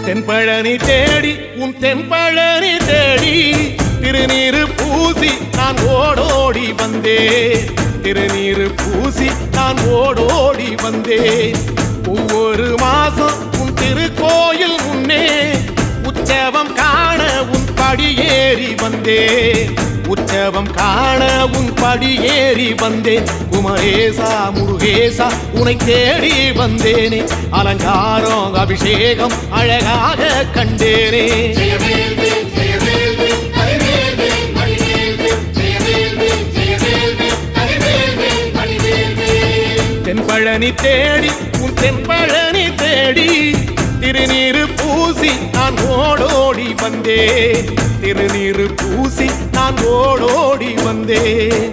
தென்பழனி தேடி உன் தென்பழனி தேடி திருநீரு பூசி நான் ஓடோடி வந்தேன். திருநீரு பூசி நான் ஓடோடி வந்தேன். ஒவ்வொரு மாசம் உன் திருக்கோயில் முன்னே உற்சவம் காண உன் படியேறி வந்தேன். உற்சவம் காண உன் படியேறி வந்தேன். குமரேசா முருகேசா உனை தேடி வந்தேனே. அலங்காரம் அபிஷேகம் அழகாக கண்டேனே. தென்பழனி தேடி உன் தென்பழனி தேடி திருநீரு பூசி நான் ஓடோடி வந்தேன். திருநீரு பூசி நான் ஓடோடி வந்தேன்.